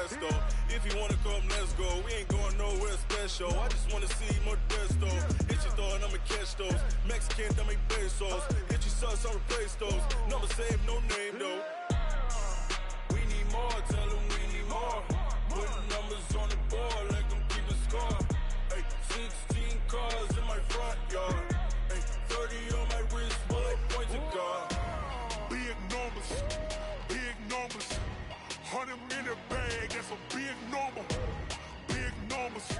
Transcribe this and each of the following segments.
Modesto. If you wanna come, let's go. We ain't going nowhere special. I just wanna see Modesto. If you throwing, I'ma catch those. Mexican, I make pesos. If you sucks, I'll replace those. Number save, no name though. We need more, tell them we need more. Putting numbers on the board, like I'm keeping score. Ay, 16 cars in my front yard. Ay, 30 on my wrist, bullet point to God. Big numbers, big numbers. 100 in the bag, that's a big number. Big numbers.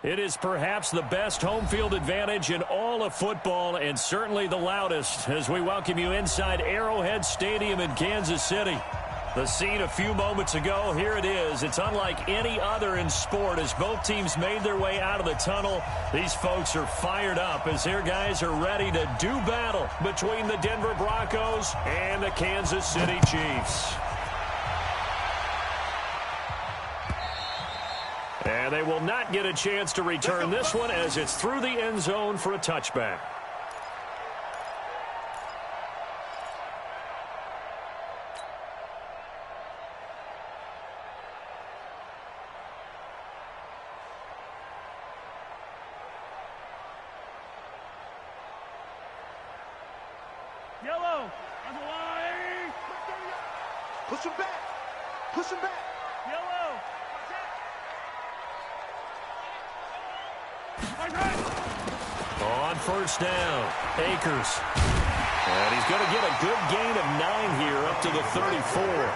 It is perhaps the best home field advantage in all of football, and certainly the loudest, as we welcome you inside Arrowhead Stadium in Kansas City. The scene a few moments ago, here it is. It's unlike any other in sport as both teams made their way out of the tunnel. These folks are fired up as their guys are ready to do battle between the Denver Broncos and the Kansas City Chiefs. And they will not get a chance to return this one as it's through the end zone for a touchback. Yellow, on the line. Push him back. Push him back. Yellow. On first down, Akers. And he's going to get a good gain of 9 here up to the 34.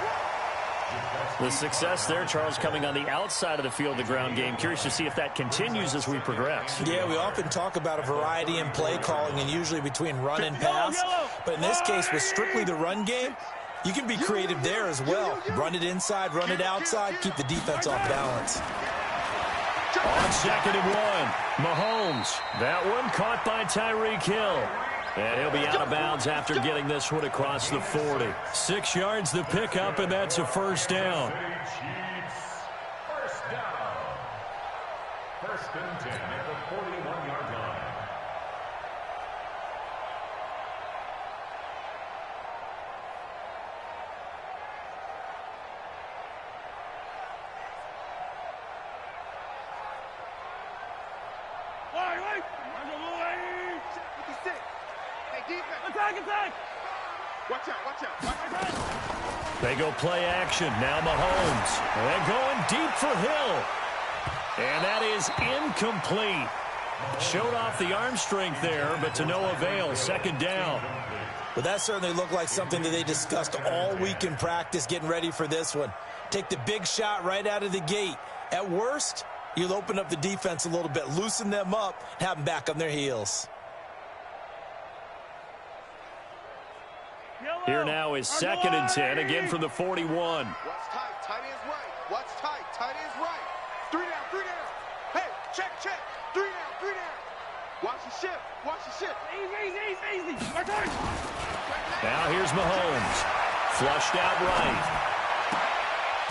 The success there, Charles, coming on the outside of the field, the ground game. Curious to see if that continues as we progress. Yeah, we often talk about a variety in play calling and usually between run and pass. But in this case, with strictly the run game, you can be creative there as well. Run it inside, run it outside, keep the defense off balance. On 2nd and 1, Mahomes. That one caught by Tyreek Hill. And he'll be out of bounds after getting this one across the 40. 6 yards the pickup, and that's a first down. First down. First and 10 at the 41-yard line. Attack! Watch out. They go play action. Now Mahomes. And going deep for Hill. And that is incomplete. Showed off the arm strength there, but to no avail. 2nd down. Well, that certainly looked like something that they discussed all week in practice getting ready for this one. Take the big shot right out of the gate. At worst, you'll open up the defense a little bit, loosen them up, and have them back on their heels. Here now is 2nd and 10, again from the 41. Watch tight, tight ends right. Watch tight, tight ends right. 3 down. Hey, check. 3 down. Watch the shift. Easy. Now here's Mahomes. Flushed out right.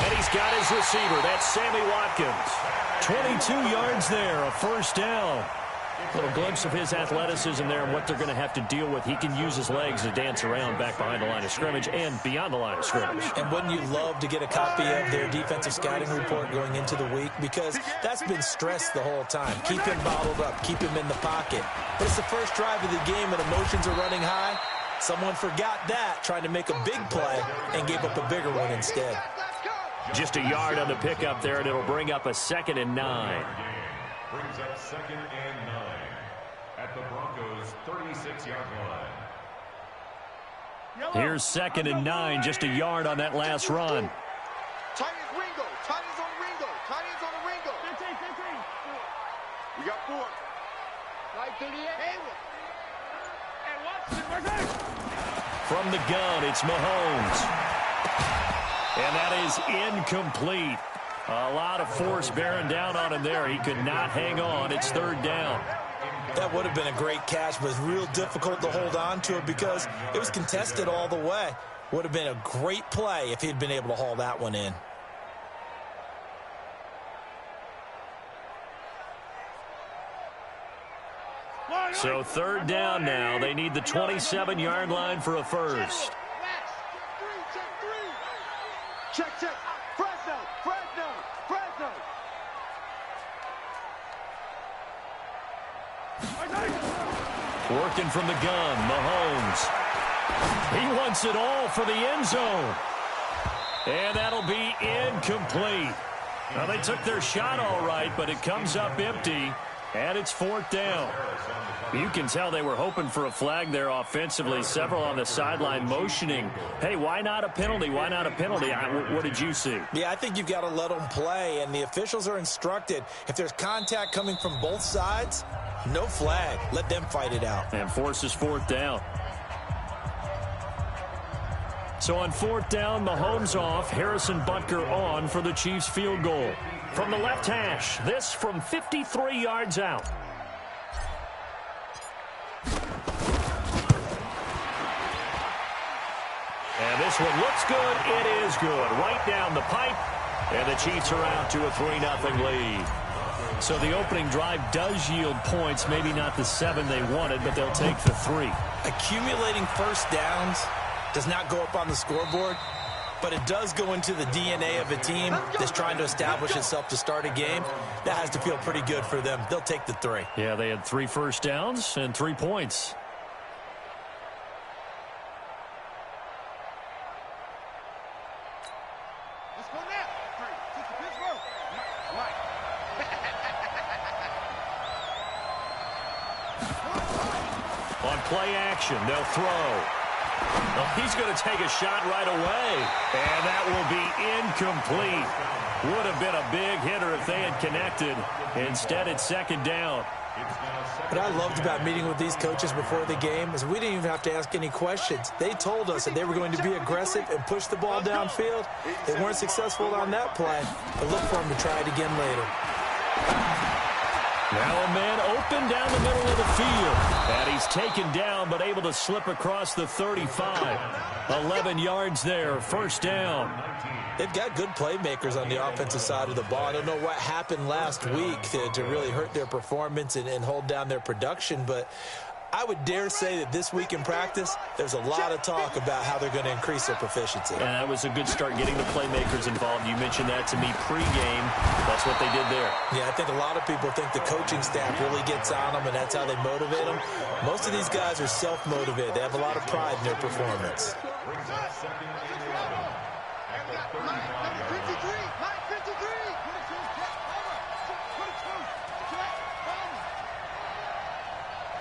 And he's got his receiver. That's Sammy Watkins. 22 yards there, a first down. A little glimpse of his athleticism there and what they're going to have to deal with. He can use his legs to dance around back behind the line of scrimmage and beyond the line of scrimmage. And wouldn't you love to get a copy of their defensive scouting report going into the week? Because that's been stressed the whole time. Keep him bottled up. Keep him in the pocket. But it's the first drive of the game and emotions are running high. Someone forgot that, trying to make a big play, and gave up a bigger one instead. Just a yard on the pickup there, and it'll bring up a 2nd and 9. Brings up 2nd and 9 at the Broncos' 36-yard line. Here's 2nd and 9, just a yard on that last run. Tight ends Ringo. Tight ends on the Ringo. 15. We got 4. Right 38. And watch. From the gun, it's Mahomes. And that is incomplete. A lot of force bearing down on him there. He could not hang on. It's 3rd down. That would have been a great catch, but it was real difficult to hold on to it because it was contested all the way. Would have been a great play if he'd been able to haul that one in. So 3rd down now. They need the 27-yard line for a first. Check, check. Fresno, Fresno, Fresno. Working from the gun, Mahomes. He wants it all for the end zone. And that'll be incomplete. Now, they took their shot all right, but it comes up empty, and it's 4th down. You can tell they were hoping for a flag there offensively. Several on the sideline motioning. Hey, why not a penalty? Why not a penalty? What did you see? Yeah, I think you've got to let them play, and the officials are instructed. If there's contact coming from both sides, no flag. Let them fight it out. And forces 4th down. So on 4th down, Mahomes off, Harrison Butker on for the Chiefs field goal. From the left hash, this from 53 yards out. And this one looks good. It is good. Right down the pipe. And the Chiefs are out to a 3-0 lead. So the opening drive does yield points. Maybe not the 7 they wanted, but they'll take the 3. Accumulating first downs does not go up on the scoreboard, but it does go into the DNA of a team that's trying to establish itself to start a game. That has to feel pretty good for them. They'll take the 3. Yeah, they had 3 first downs and 3 points. Let's go now. Pittsburgh. Mike. On play action, they'll throw. Well, he's going to take a shot right away. And that will be incomplete. Would have been a big hitter if they had connected. Instead, it's 2nd down. What I loved about meeting with these coaches before the game is we didn't even have to ask any questions. They told us that they were going to be aggressive and push the ball downfield. They weren't successful on that play, but look for them to try it again later. Now a man open down the middle of the field. And he's taken down, but able to slip across the 35. 11 yards there, 1st down. They've got good playmakers on the offensive side of the ball. I don't know what happened last week to really hurt their performance and hold down their production, but I would dare say that this week in practice, there's a lot of talk about how they're going to increase their proficiency. And that was a good start, getting the playmakers involved. You mentioned that to me pregame. That's what they did there. Yeah, I think a lot of people think the coaching staff really gets on them, and that's how they motivate them. Most of these guys are self-motivated. They have a lot of pride in their performance.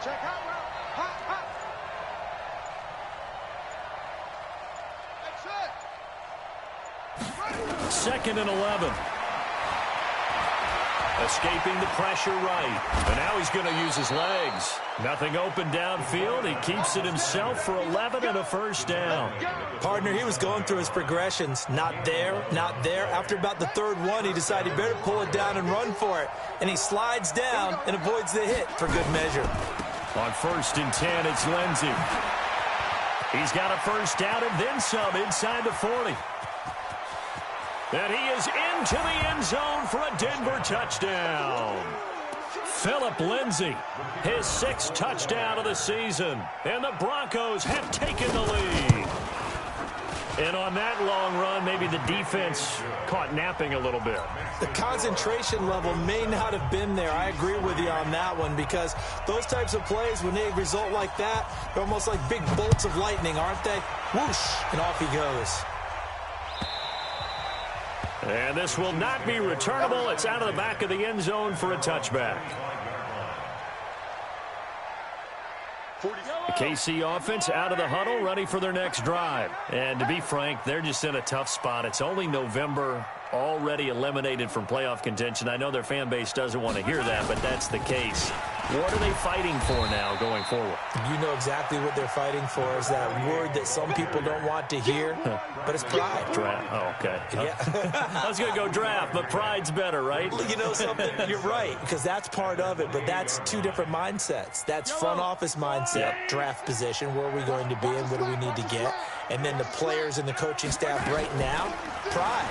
Check out. Hot. 2nd and 11. Escaping the pressure right. And now he's going to use his legs. Nothing open downfield. He keeps it himself for 11 and a 1st down. Partner, he was going through his progressions. Not there, not there. After about the 3rd one, he decided he better pull it down and run for it. And he slides down and avoids the hit for good measure. On 1st and 10, it's Lindsey. He's got a 1st down and then some inside the 40. And he is into the end zone for a Denver touchdown. Phillip Lindsay, his 6th touchdown of the season. And the Broncos have taken the lead. And on that long run, maybe the defense caught napping a little bit. The concentration level may not have been there. I agree with you on that one, because those types of plays, when they result like that, they're almost like big bolts of lightning, aren't they? Whoosh, and off he goes. And this will not be returnable. It's out of the back of the end zone for a touchback. The KC offense out of the huddle, ready for their next drive. And to be frank, they're just in a tough spot. It's only November, already eliminated from playoff contention. I know their fan base doesn't want to hear that, but that's the case. What are they fighting for now going forward? You know exactly what they're fighting for, is that word that some people don't want to hear, but it's pride. Draft. Oh, okay. Yeah. I was going to go draft, but pride's better, right? You know something? You're right, because that's part of it, but that's 2 different mindsets. That's front office mindset, draft position, where are we going to be and what do we need to get? And then the players and the coaching staff right now, pride.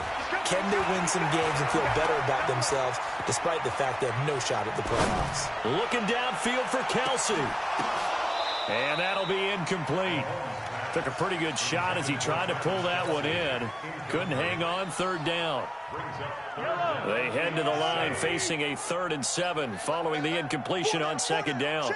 Can they win some games and feel better about themselves despite the fact they have no shot at the playoffs? Looking downfield for Kelsey. And that'll be incomplete. Took a pretty good shot as he tried to pull that one in. Couldn't hang on, third down. They head to the line facing a 3rd and 7 following the incompletion on 2nd down.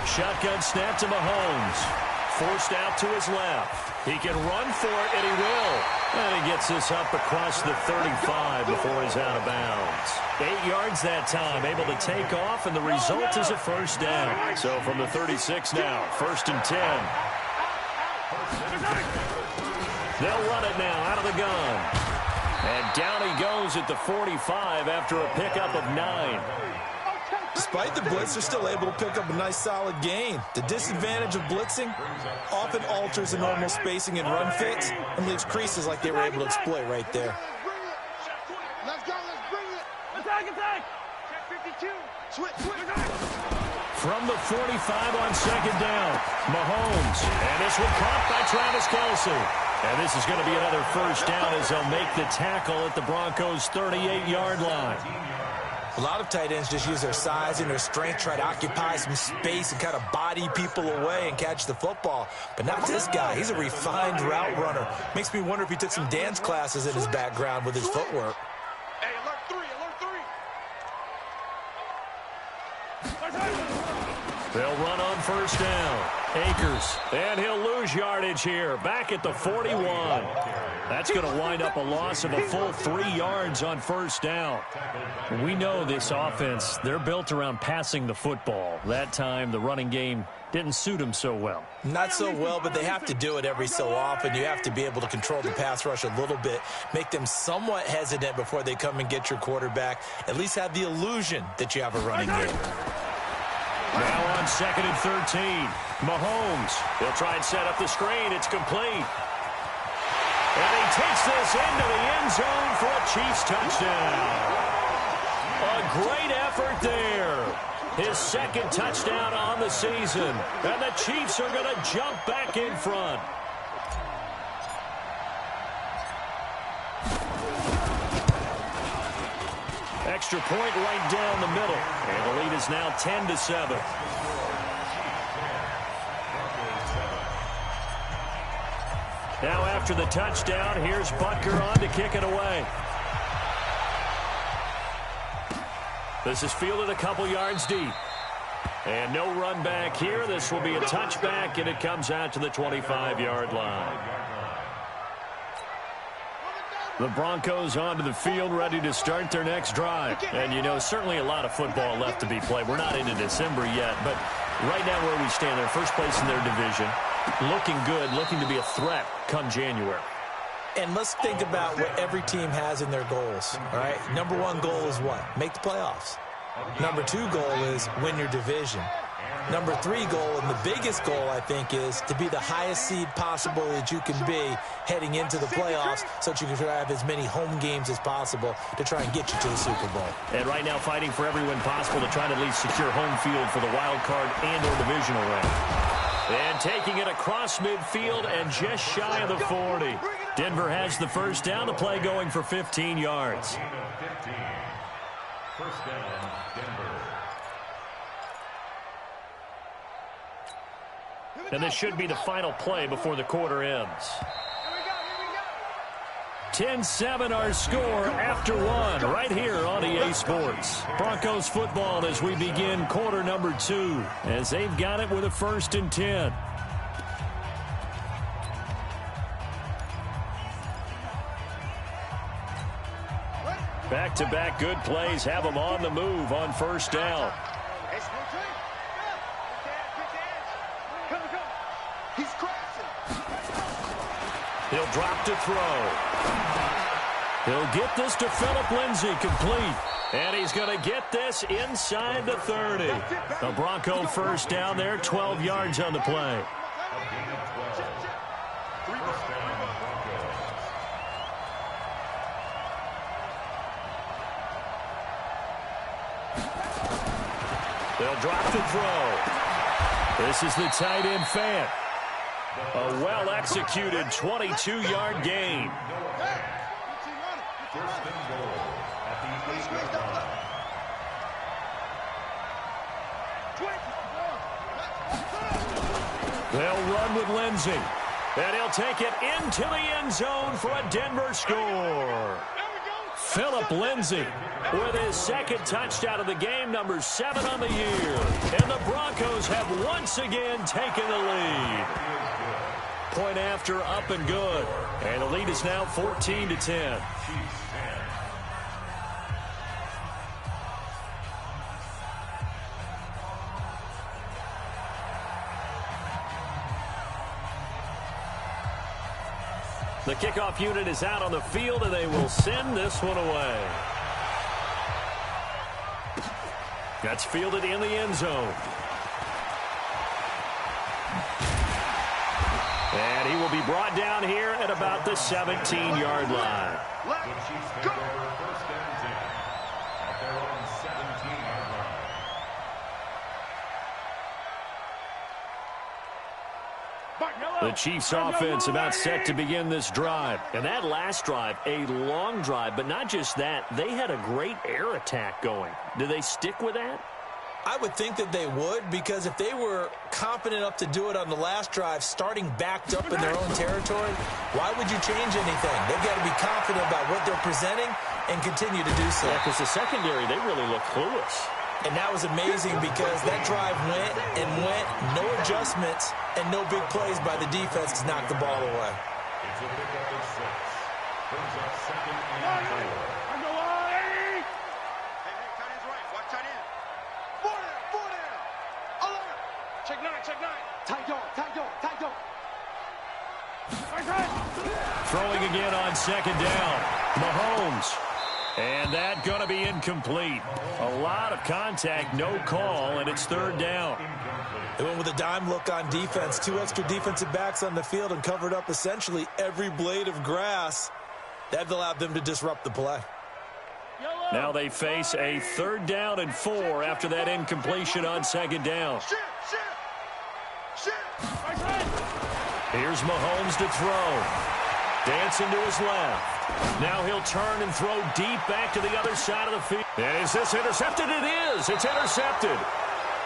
Shotgun snap to Mahomes. Forced out to his left. He can run for it, and he will. And he gets this up across the 35 before he's out of bounds. 8 yards that time, able to take off, and the result is a first down. So from the 36 now, 1st and 10. They'll run it now out of the gun. And down he goes at the 45 after a pickup of 9. Despite the blitz, they're still able to pick up a nice solid gain. The disadvantage of blitzing often alters the normal spacing and run fits and leaves creases like they were able to exploit right there. Let's go, let's bring it. Attack. Check 52. Switch. From the 45 on 2nd down, Mahomes. And this one caught by Travis Kelce. And this is going to be another first down as they'll make the tackle at the Broncos' 38-yard line. A lot of tight ends just use their size and their strength, try to occupy some space and kind of body people away and catch the football. But not this guy. He's a refined route runner. Makes me wonder if he took some dance classes in his background with his footwork. Hey, alert 3. They'll run on first down. Akers, and he'll lose yardage here. Back at the 41. That's going to wind up a loss of a full 3 yards on first down. We know this offense, they're built around passing the football. That time, the running game didn't suit them so well. Not so well, but they have to do it every so often. You have to be able to control the pass rush a little bit, make them somewhat hesitant before they come and get your quarterback. At least have the illusion that you have a running game. Now on 2nd and 13, Mahomes. He'll try and set up the screen. It's complete. And he takes this into the end zone for a Chiefs touchdown. A great effort there. His 2nd touchdown on the season. And the Chiefs are going to jump back in front. Extra point right down the middle. And the lead is now 10-7. Now after the touchdown, here's Butker on to kick it away. This is fielded a couple yards deep. And no run back here. This will be a touchback, and it comes out to the 25-yard line. The Broncos onto the field, ready to start their next drive. And, you know, certainly a lot of football left to be played. We're not into December yet, but right now where we stand, they're first place in their division. Looking good, looking to be a threat come January. And let's think about what every team has in their goals, all right? Number 1 goal is what? Make the playoffs. Number 2 goal is win your division. Number 3 goal, and the biggest goal, I think, is to be the highest seed possible that you can be heading into the playoffs so that you can have as many home games as possible to try and get you to the Super Bowl. And right now fighting for every win possible to try to at least secure home field for the wild card and or divisional round. And taking it across midfield and just shy of the 40. Denver has the first down. The play going for 15 yards. First down, Denver. And this should be the final play before the quarter ends. 10-7 our score after 1 right here on EA Sports. Broncos football as we begin quarter number 2 as they've got it with a 1st and 10. Back-to-back good plays have them on the move on first down. He's crashing. He'll drop to throw. He'll get this to Phillip Lindsay complete. And he's going to get this inside the 30. The Bronco first down there, 12 yards on the play. They'll drop to throw. This is the tight end Fant. A well-executed 22-yard gain. First and goal at the 8-yard line. They'll run with Lindsey. And he'll take it into the end zone for a Denver score. Phillip Lindsay with his second touchdown of the game, number 7 on the year. And the Broncos have once again taken the lead. Point after, up and good. And the lead is now 14-10. The kickoff unit is out on the field, and they will send this one away. That's fielded in the end zone. And he will be brought down here at about the 17-yard line. Let's go. The Chiefs offense about set to begin this drive. And that last drive, a long drive, but not just that. They had a great air attack going. Do they stick with that? I would think that they would, because if they were confident enough to do it on the last drive, starting backed up in their own territory, why would you change anything? They've got to be confident about what they're presenting and continue to do so. Yeah, because the secondary, they really look clueless. And that was amazing because that drive went and went, no adjustments, and no big plays by the defense to knock the ball away. It's a pickup of 6. Brings up 2nd and 4. Hey, tight end's right. Watch tight end. 4 down. Alert. Check 9, check 9. Tight dog. Throwing again on 2nd down. Mahomes. And that going to be incomplete. A lot of contact, no call, and it's 3rd down. They went with a dime look on defense. 2 extra defensive backs on the field and covered up essentially every blade of grass. That allowed them to disrupt the play. Now they face a 3rd down and 4 after that incompletion on 2nd down. Here's Mahomes to throw. Dancing to his left. Now he'll turn and throw deep back to the other side of the field. And is this intercepted? It is. It's intercepted.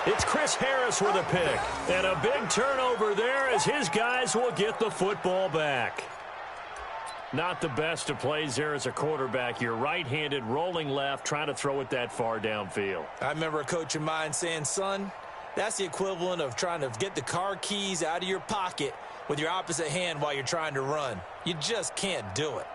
It's Chris Harris with a pick. And a big turnover there as his guys will get the football back. Not the best of plays there as a quarterback. You're right-handed, rolling left, trying to throw it that far downfield. I remember a coach of mine saying, son, that's the equivalent of trying to get the car keys out of your pocket with your opposite hand while you're trying to run. You just can't do it.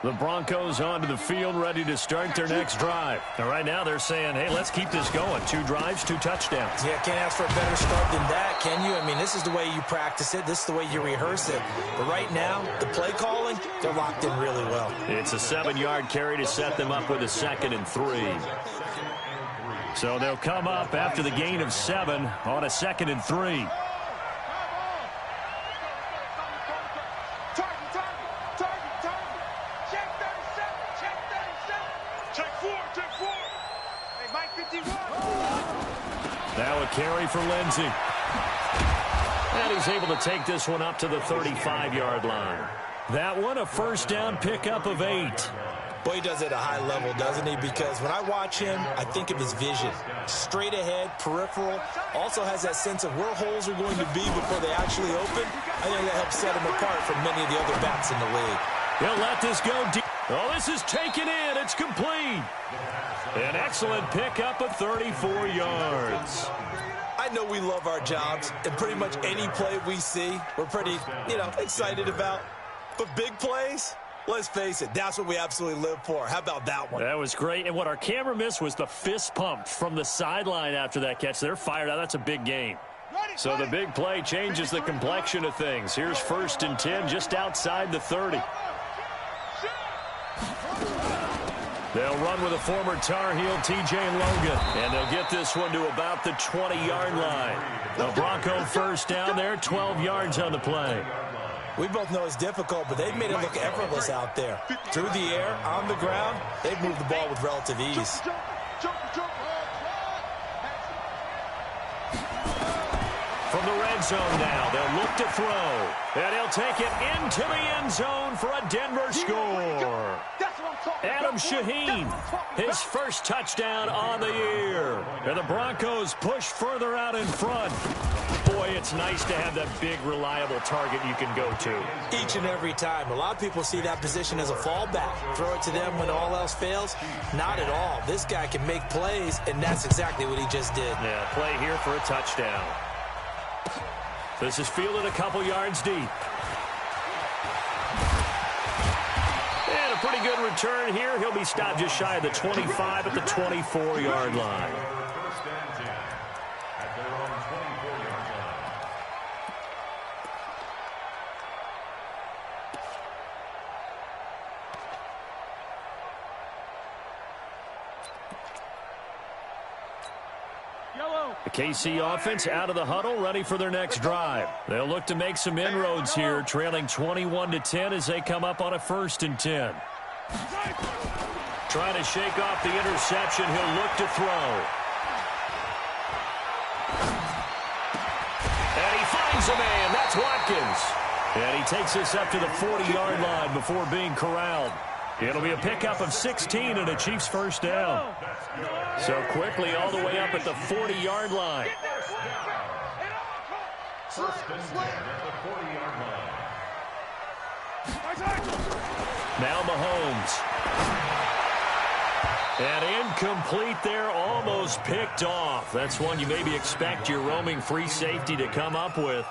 The Broncos onto the field, ready to start their next drive. And right now they're saying, hey, let's keep this going. 2 drives, 2 touchdowns. Yeah, can't ask for a better start than that, can you? I mean, this is the way you practice it. This is the way you rehearse it. But right now, the play calling, they're locked in really well. It's a 7-yard carry to set them up with a 2nd and 3. So they'll come up after the gain of 7 on a 2nd and 3. Now a carry for Lindsey. And he's able to take this one up to the 35-yard line. That one a 1st down pickup of 8. Boy, he does it at a high level, doesn't he? Because when I watch him, I think of his vision. Straight ahead, peripheral. Also has that sense of where holes are going to be before they actually open. I think that helps set him apart from many of the other backs in the league. He'll let this go deep. Oh, this is taken in. It's complete. An excellent pickup of 34 yards. I know we love our jobs, and pretty much any play we see, we're pretty, excited about. But big plays, let's face it, that's what we absolutely live for. How about that one? That was great. And what our camera missed was the fist pump from the sideline after that catch. They're fired out. That's a big game. So the big play changes the complexion of things. Here's 1st and 10 just outside the 30. They'll run with a former Tar Heel, T.J. Logan, and they'll get this one to about the 20-yard line. The Bronco 1st down there, 12 yards on the play. We both know it's difficult, but they've made it look effortless out there. Through the air, on the ground, they've moved the ball with relative ease. From the red zone now, they'll look to throw. And he'll take it into the end zone for a Denver score. That's what I'm Adam Shaheen, his first touchdown on the year. And the Broncos push further out in front. Boy, it's nice to have that big, reliable target you can go to. Each and every time. A lot of people see that position as a fallback. Throw it to them when all else fails. Not at all. This guy can make plays, and that's exactly what he just did. Yeah, play here for a touchdown. This is fielded a couple yards deep. And a pretty good return here. He'll be stopped just shy of the 25 at the 24-yard line. The KC offense out of the huddle, ready for their next drive. They'll look to make some inroads here, trailing 21-10 as they come up on a 1st and 10. Trying to shake off the interception. He'll look to throw. And he finds a man. That's Watkins. And he takes this up to the 40-yard line before being corralled. It'll be a pickup of 16 and a Chiefs first down. So quickly all the way up at the 40-yard line. First and 10 at the 40-yard line. Now Mahomes. And incomplete there, almost picked off. That's one you maybe expect your roaming free safety to come up with.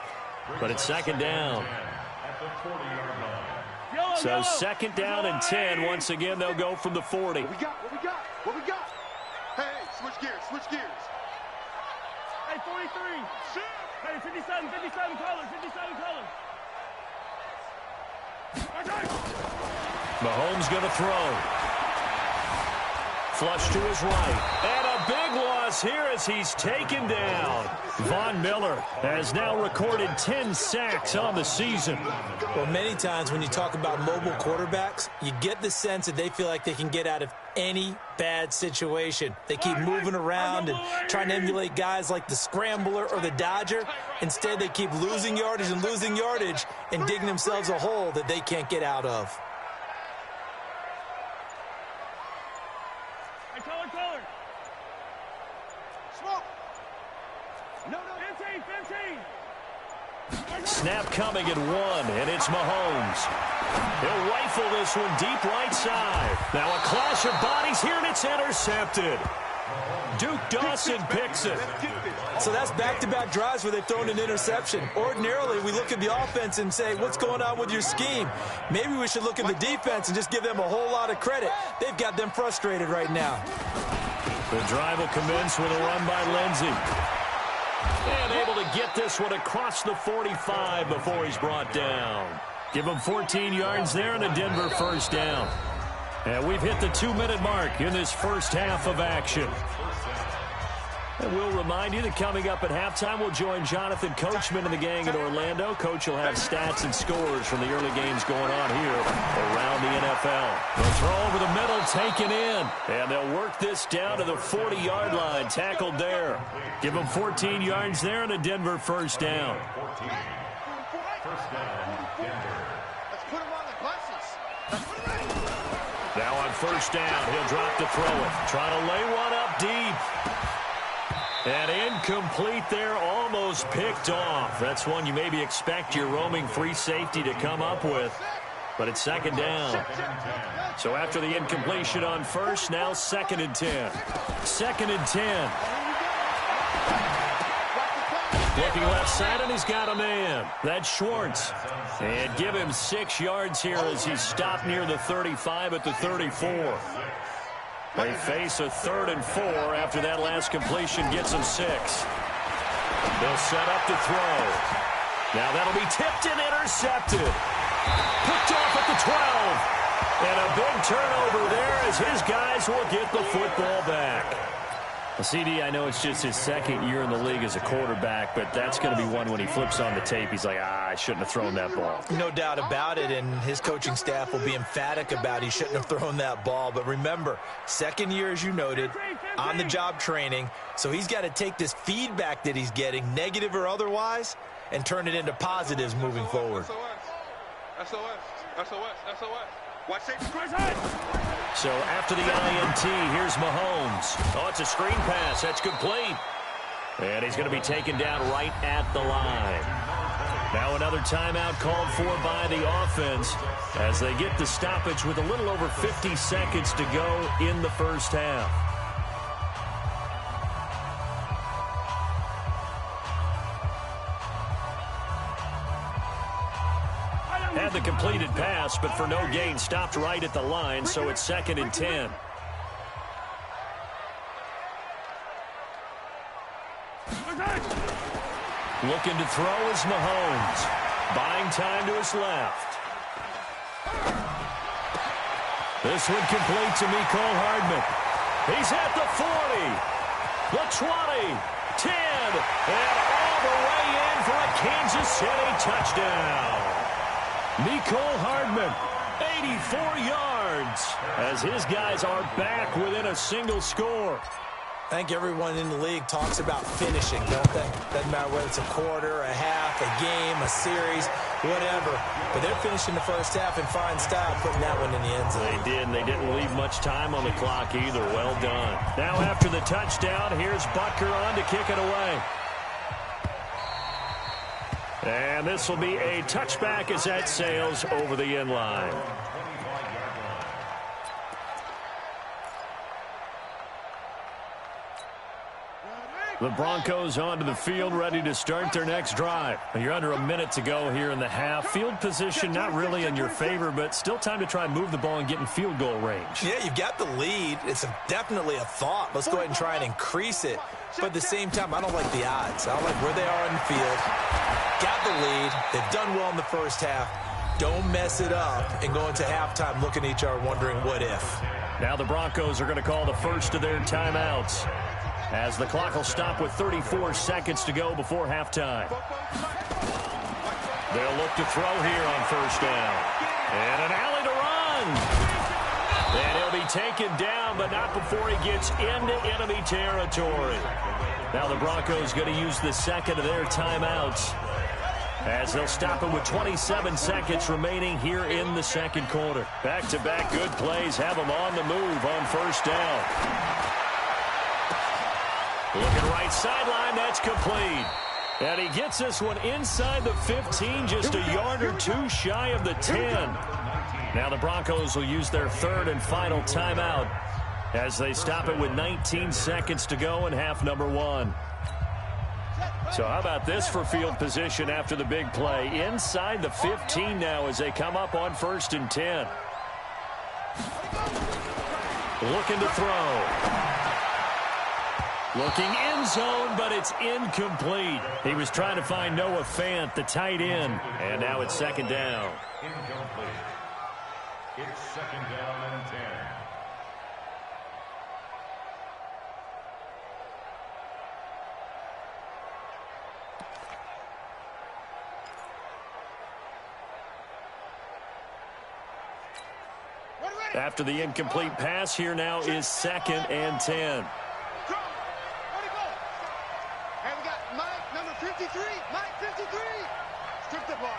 But it's 2nd down. At the 40-yard line. So 2nd down and 10. Once again, they'll go from the 40. What we got? What we got? What we got? Hey, switch gears, switch gears. Hey, 43. Hey, 57 colors, 57 colors. Mahomes going to throw. Flush to his right. And a big loss here as he's taken down. Von Miller has now recorded 10 sacks on the season. Well, many times when you talk about mobile quarterbacks, you get the sense that they feel like they can get out of any bad situation. They keep moving around and trying to emulate guys like the Scrambler or the Dodger. Instead, they keep losing yardage and digging themselves a hole that they can't get out of. Color. Smoke. No. 15. Snap coming at 1, and it's Mahomes. He'll rifle this one deep right side. Now a clash of bodies here, and it's intercepted. Duke Dawson picks it. So that's back-to-back drives where they've thrown an interception. Ordinarily, we look at the offense and say, what's going on with your scheme? Maybe we should look at the defense and just give them a whole lot of credit. They've got them frustrated right now. The drive will commence with a run by Lindsey. And able to get this one across the 45 before he's brought down. Give him 14 yards there and a Denver first down. And we've hit the 2-minute mark in this first half of action. And we'll remind you that coming up at halftime, we'll join Jonathan Coachman and the gang in Orlando. Coach will have stats and scores from the early games going on here around the NFL. They'll throw over the middle, taken in. And they'll work this down to the 40-yard line, tackled there. Give them 14 yards there and a Denver first down. First down, Denver. Let's put him on the buses. Now on first down, he'll drop to throw it. Trying to lay one up deep. And incomplete there, almost picked off. That's one you maybe expect your roaming free safety to come up with. But it's 2nd down. So after the incompletion on first, now 2nd and 10. 2nd and 10. Looking left side, and he's got a man. That's Schwartz. And give him 6 yards here as he's stopped near the 35 at the 34. They face a 3rd and 4 after that last completion gets them 6. They'll set up to throw. Now that'll be tipped and intercepted. Picked off at the 12. And a big turnover there as his guys will get the football back. Well, CD, I know it's just his 2nd year in the league as a quarterback, but that's going to be one when he flips on the tape. He's like, I shouldn't have thrown that ball. No doubt about it, and his coaching staff will be emphatic about he shouldn't have thrown that ball. But remember, 2nd year, as you noted, on-the-job training, so he's got to take this feedback that he's getting, negative or otherwise, and turn it into positives moving forward. SOS. Watch safety. So after the INT, here's Mahomes. Oh, it's a screen pass. That's complete. And he's going to be taken down right at the line. Now another timeout called for by the offense as they get the stoppage with a little over 50 seconds to go in the first half. Had the completed pass, but for no gain, stopped right at the line, so it's 2nd and 10. Looking to throw is Mahomes. Buying time to his left. This one complete to Mecole Hardman. He's at the 40, the 20, 10, and all the way in for a Kansas City touchdown. Mecole Hardman, 84 yards, as his guys are back within a single score. I think everyone in the league talks about finishing, don't they? Doesn't matter whether it's a quarter, a half, a game, a series, whatever. But they're finishing the first half in fine style, putting that one in the end zone. They did, and they didn't leave much time on the clock either. Well done. Now after the touchdown, here's Butker on to kick it away. And this will be a touchback as that sails over the end line. The Broncos onto the field, ready to start their next drive. You're under a minute to go here in the half. Field position not really in your favor, but still time to try and move the ball and get in field goal range. Yeah, you've got the lead. It's definitely a thought. Let's go ahead and try and increase it. But at the same time, I don't like the odds. I don't like where they are in the field. Got the lead. They've done well in the first half. Don't mess it up and go into halftime looking at each other wondering what if. Now the Broncos are going to call the first of their timeouts, as the clock will stop with 34 seconds to go before halftime. They'll look to throw here on first down. And an alley to run. And he'll be taken down, but not before he gets into enemy territory. Now the Broncos going to use the second of their timeouts, as they'll stop it with 27 seconds remaining here in the second quarter. Back-to-back good plays have them on the move on first down. Looking right sideline, that's complete. And he gets this one inside the 15, just a yard or two shy of the 10. Now the Broncos will use their third and final timeout as they stop it with 19 seconds to go in half number one. So how about this for field position after the big play? Inside the 15 now as they come up on 1st and 10. Looking to throw. Looking end zone, but it's incomplete. He was trying to find Noah Fant, the tight end. And now it's 2nd down. Incomplete. It's 2nd down and 10. After the incomplete pass, here now is 2nd and 10. And we got Mike, number 53. Mike, 53. Strip the ball.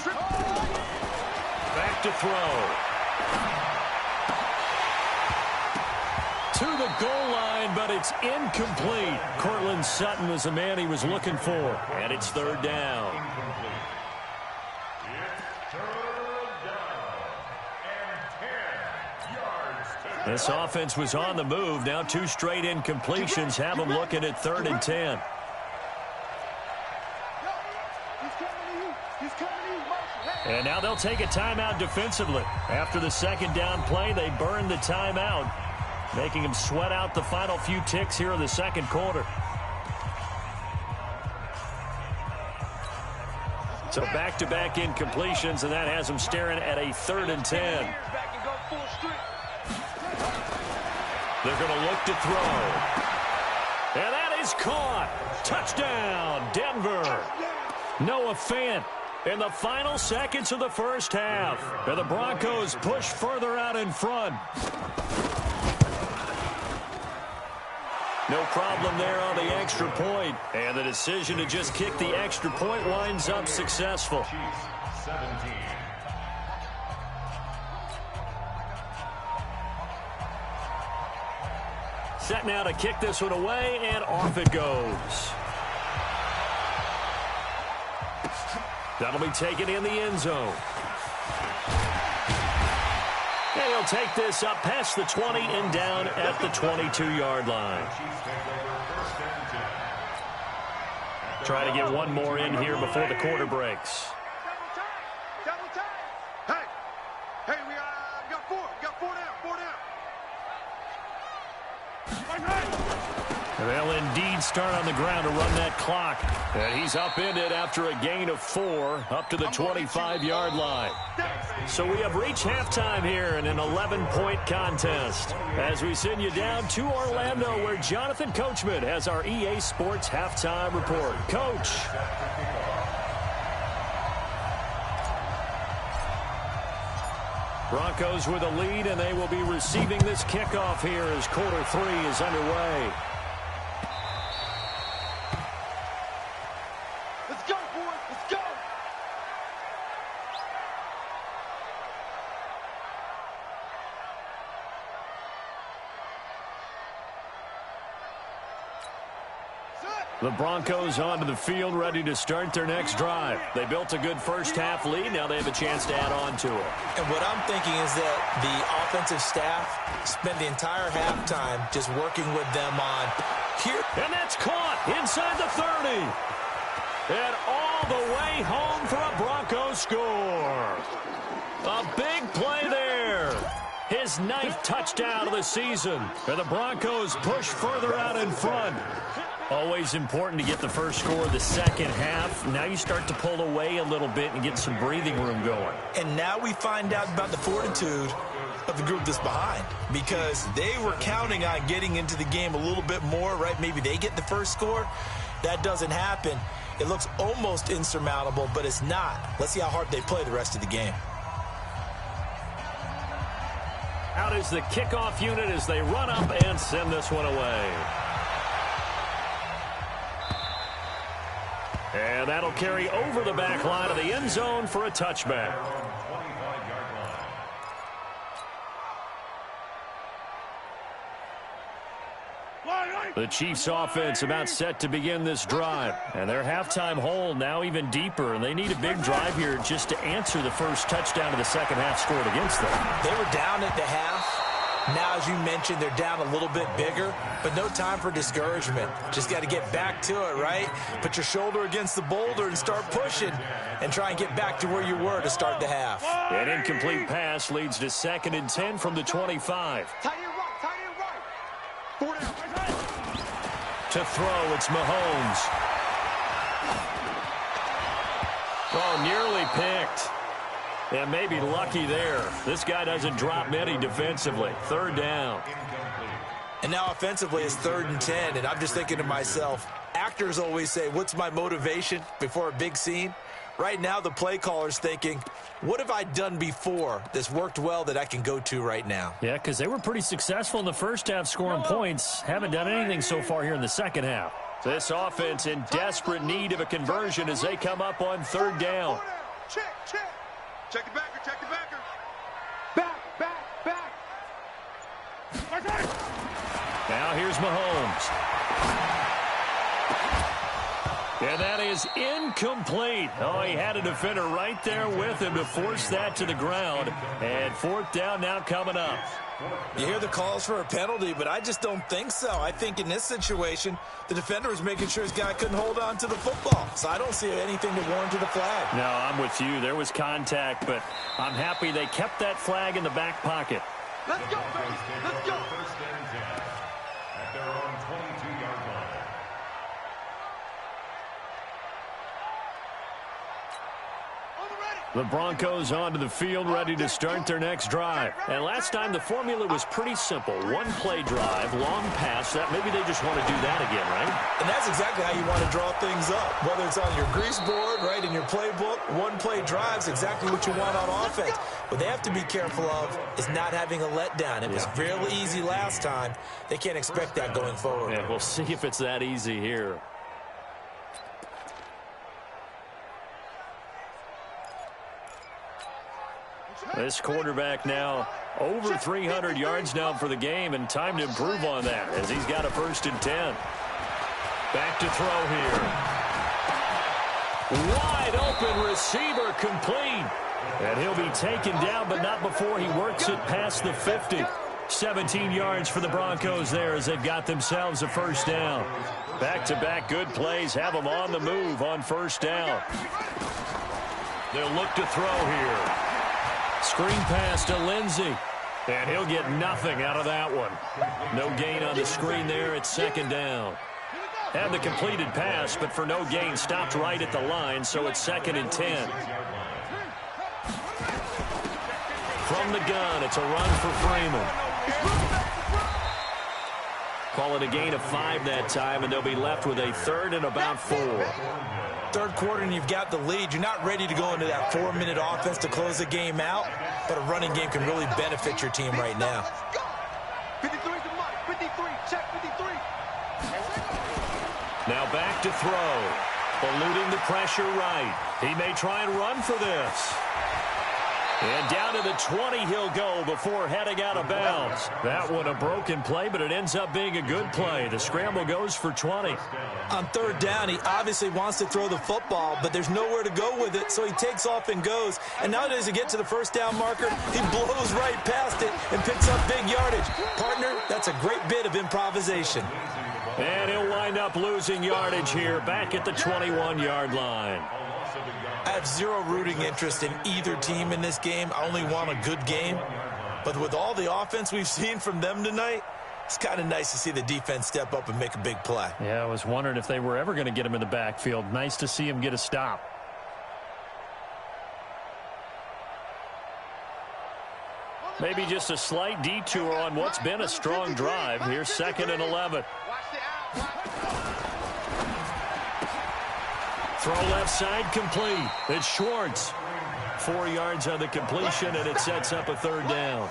Strip the ball. Back to throw. To the goal line, but it's incomplete. Cortland Sutton was the man he was looking for. And it's 3rd down. Incomplete. It's 3rd down and 10 yards. This offense was on the move. Now 2 straight incompletions have them looking at 3rd and 10. And now they'll take a timeout defensively. After the 2nd down play, they burn the timeout, making them sweat out the final few ticks here in the second quarter. So back-to-back incompletions, and that has them staring at a 3rd and 10. They're going to look to throw. And that is caught. Touchdown, Denver. Noah Fant in the final seconds of the first half. And the Broncos push further out in front. No problem there on the extra point. And the decision to just kick the extra point winds up successful. Chiefs 17. Set now to kick this one away, and off it goes. That'll be taken in the end zone. And he'll take this up past the 20 and down at the 22-yard line. Try to get one more in here before the quarter breaks. Double time. Hey, we got four. We got four down. They'll indeed start on the ground to run that clock. And he's upended after a gain of 4 up to the 25-yard line. So we have reached halftime here in an 11-point contest. As we send you down to Orlando, where Jonathan Coachman has our EA Sports halftime report. Coach. Broncos with a lead, and they will be receiving this kickoff here as quarter 3 is underway. Let's go, boys. Let's go. The Broncos onto the field, ready to start their next drive. They built a good first-half lead. Now they have a chance to add on to it. And what I'm thinking is that the offensive staff spent the entire halftime just working with them on here. And that's caught inside the 30. And all the way home for a Broncos score. A big play there. His 9th touchdown of the season. And the Broncos push further out in front. Always important to get the first score of the second half. Now you start to pull away a little bit and get some breathing room going. And now we find out about the fortitude of the group that's behind, because they were counting on getting into the game a little bit more, right? Maybe they get the first score. That doesn't happen. It looks almost insurmountable, but it's not. Let's see how hard they play the rest of the game. Out is the kickoff unit as they run up and send this one away. And that'll carry over the back line of the end zone for a touchback. The Chiefs offense about set to begin this drive. And their halftime hole now even deeper. And they need a big drive here just to answer the first touchdown of the second half scored against them. They were down at the half. Now, as you mentioned, they're down a little bit bigger, but no time for discouragement. Just got to get back to it, right? Put your shoulder against the boulder and start pushing and try and get back to where you were to start the half. An incomplete pass leads to 2nd and 10 from the 25. Tight end right. 4 down. To throw, it's Mahomes. Oh, nearly picked. And maybe lucky there. This guy doesn't drop many defensively. 3rd down. And now offensively it's 3rd and 10. And I'm just thinking to myself, actors always say, what's my motivation before a big scene? Right now the play caller's thinking, what have I done before that's worked well that I can go to right now? Yeah, because they were pretty successful in the first half scoring points. Haven't done anything so far here in the second half. This offense in desperate need of a conversion as they come up on 3rd down. Check. Check the backer. Back. Now here's Mahomes. And that is incomplete. Oh, he had a defender right there with him to force that to the ground. And 4th down now coming up. You hear the calls for a penalty, but I just don't think so. I think in this situation, the defender was making sure his guy couldn't hold on to the football. So I don't see anything to warrant a flag. No, I'm with you. There was contact, but I'm happy they kept that flag in the back pocket. Let's go, baby. Let's go. 1st and 10 at their own 22-yard line. The Broncos onto the field, ready to start their next drive. And last time the formula was pretty simple. 1-play drive, long pass. That maybe they just want to do that again, right? And that's exactly how you want to draw things up. Whether it's on your grease board, right, in your playbook, 1-play drive's exactly what you want on offense. What they have to be careful of is not having a letdown. It was real easy last time. They can't expect that going forward. Yeah, we'll see if it's that easy here. This quarterback now over 300 yards now for the game, and time to improve on that as he's got a 1st and 10. Back to throw here. Wide open receiver complete. And he'll be taken down, but not before he works it past the 50. 17 yards for the Broncos there as they've got themselves a 1st down. Back-to-back good plays have them on the move on 1st down. They'll look to throw here. Screen pass to Lindsey. And he'll get nothing out of that one. No gain on the screen there at 2nd down. Had the completed pass, but for no gain, stopped right at the line, so it's 2nd and 10. From the gun, it's a run for Freeman. Call it a gain of 5 that time, and they'll be left with a 3rd and about 4. 3rd quarter, and you've got the lead. You're not ready to go into that 4-minute offense to close the game out, but a running game can really benefit your team right now. 53 to Mike. 53. Check 53. Now back to throw. Eluding the pressure right. He may try and run for this. And down to the 20 he'll go before heading out of bounds. That one a broken play, but it ends up being a good play. The scramble goes for 20. On 3rd down, he obviously wants to throw the football, but there's nowhere to go with it, so he takes off and goes. And nowadays, to get to the 1st down marker, he blows right past it and picks up big yardage. Partner, that's a great bit of improvisation. And he'll wind up losing yardage here back at the 21-yard line. I have zero rooting interest in either team in this game. I only want a good game. But with all the offense we've seen from them tonight, it's kind of nice to see the defense step up and make a big play. Yeah, I was wondering if they were ever going to get him in the backfield. Nice to see him get a stop. Maybe just a slight detour on what's been a strong drive. Here's 2nd and 11. Throw left side complete. It's Schwartz. 4 yards on the completion, and it sets up a 3rd down.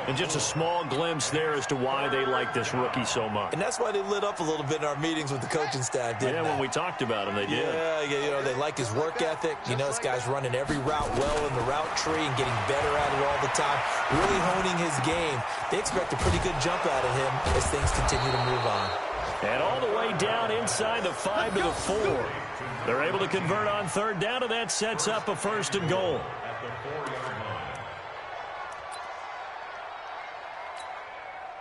And just a small glimpse there as to why they like this rookie so much. And that's why they lit up a little bit in our meetings with the coaching staff, didn't they? When we talked about him, they did. Yeah, they like his work ethic. You know, this guy's running every route well in the route tree and getting better at it all the time, really honing his game. They expect a pretty good jump out of him as things continue to move on. And all the way down inside the 5 to the 4. They're able to convert on 3rd down, and that sets up a 1st and goal.